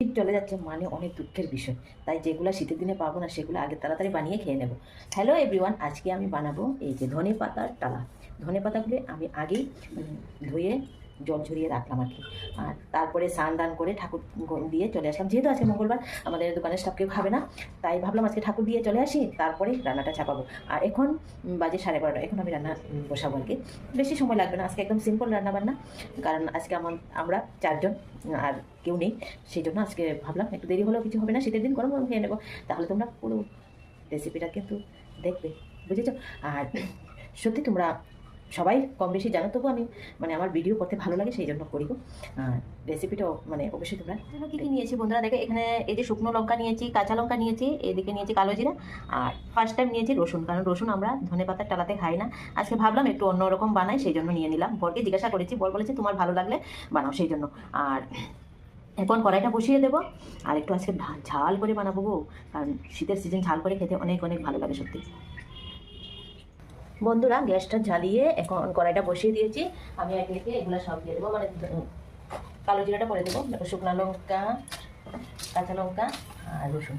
শীত চলে যাচ্ছে মানে অনেক দুঃখের বিষয়, তাই যেগুলো শীতের দিনে পাবো না সেগুলো আগে তাড়াতাড়ি বানিয়ে খেয়ে নেব। হ্যালো এভরিওয়ান, আজকে আমি বানাবো এই যে ধনে পাতার টালা। ধনে পাতাগুলো আমি আগেই ধুয়ে জল ঝরিয়ে রাখলাম আর কি। আর তারপরে স্নান দান করে ঠাকুর দিয়ে চলে আসলাম, যেহেতু আজকে মঙ্গলবার আমাদের দোকানের স্টাফ কেউ খাবে না, তাই ভাবলাম আজকে ঠাকুর দিয়ে চলে আসি, তারপরে রান্নাটা চাপাবো। আর এখন বাজে 12:30, এখন আমি রান্না বসাবো আর কি। বেশি সময় লাগবে না, আজকে একদম সিম্পল রান্না বান্না, কারণ আজকে আমরা 4 জন আর কেউ নেই, সেই জন্য আজকে ভাবলাম একটু দেরি হলেও কিছু হবে না, শীতের দিন গরম গরম খেয়ে নেবো। তাহলে তোমরা পুরো রেসিপিটা কিন্তু দেখবে, বুঝেছো? আর সত্যি তোমরা সবাই কম বেশি জানো, তবু আমি আমার ভিডিও করতে ভালো লাগে, সেই জন্য করি। আর রেসিপিটাও অবশ্যই তোমরা কী কী নিয়েছি বন্ধুরা দেখে, এখানে এই যে শুকনো লঙ্কা নিয়েছি, কাঁচা লঙ্কা নিয়েছি, এদিকে নিয়েছি কালো জিরা, আর ফার্স্ট টাইম নিয়েছি রসুন, কারণ রসুন আমরা ধনে পাতার টালাতে খাই না। আজকে ভাবলাম একটু অন্যরকম বানাই, সেই জন্য নিয়ে নিলাম। বরকে জিজ্ঞাসা করেছি, বর বলেছে তোমার ভালো লাগলে বানাও, সেই জন্য। আর এখন কড়াইটা বসিয়ে দেবো, আর একটু আজকে ঝাল করে বানাবো গো, কারণ শীতের সিজন ঝাল করে খেতে অনেক অনেক ভালো লাগে সত্যি। বন্ধুরা গ্যাসটা জ্বালিয়ে এখন কড়াইটা বসিয়ে দিয়েছি। আমি একে এগুলো সব দিয়ে দেবো, কালো জিরাটা পরে দেবো, শুকনো লঙ্কা, কাঁচা লঙ্কা আর রসুন।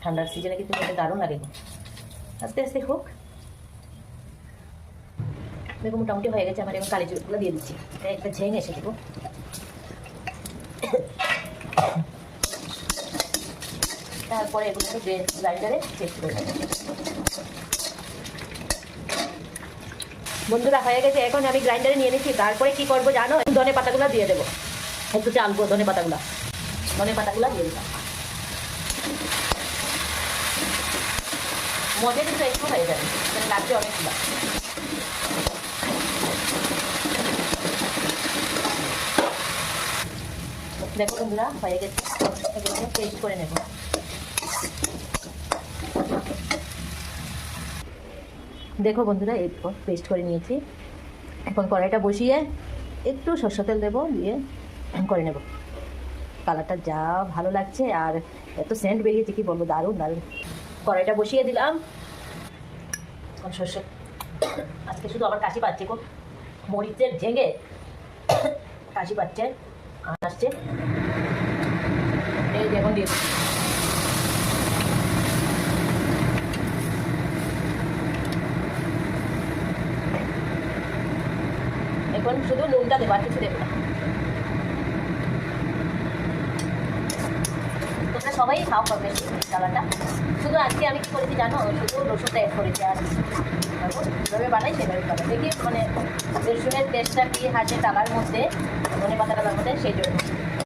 ঠান্ডার সিজনে কিন্তু খেতে দারুণ লাগে, আস্তে আস্তে হোক। দেখো মোটামুটি হয়ে গেছে আমার, এখন কালি জিরাগুলো দিয়ে দিচ্ছি, একটা ঝেঙে এসে দেবো। তারপরে এগুলোকে গ্রাইন্ডারে পেস্ট করে নেব। বন্ধুরা হয়ে গেছে, এখন আমি গ্রাইন্ডারে নিয়ে নিচ্ছি। তারপরে কি করবো জানো, ধনে পাতাগুলো দিয়ে দেবো, একটু চালবো ধনে পাতাগুলো দিয়ে দিলাম। মজা কিন্তু একটু হয়ে যাবে, লাগবে অনেকগুলো। দেখো বন্ধুরা হয়ে গেছে, এগুলোকে পেস্ট করে নেব। দেখো বন্ধুরা এরপর পেস্ট করে নিয়েছি। এখন কড়াইটা বসিয়ে একটু সরষের তেল দেবো, দিয়ে করে নেব। কালারটা যা ভালো লাগছে, আর এত সেন্ট বেরিয়েছে কি বলবো, দারুণ দারুণ। কড়াইটা বসিয়ে দিলাম। এখন সরষে, আজকে শুধু আমার কাশি পাচ্ছে, খুব মরিচের ঝেঙে কাশি পাচ্ছে, আসছে। এই দেখুন দিয়ে এখন শুধু নুনটা দেবো, আর কিছু দেবো না। তোমরা সবাই খাও করবে খাবারটা, শুধু আজকে আমি কি করেছি জানো, শুধু রসুনটা অ্যাড করেছি। আর যেভাবে বানাই সেভাবে বানাই দেখি, রসুনের টেস্টটা কি হাতে টালার মধ্যে, ধনে পাতা টালার মধ্যে, সেই জন্য।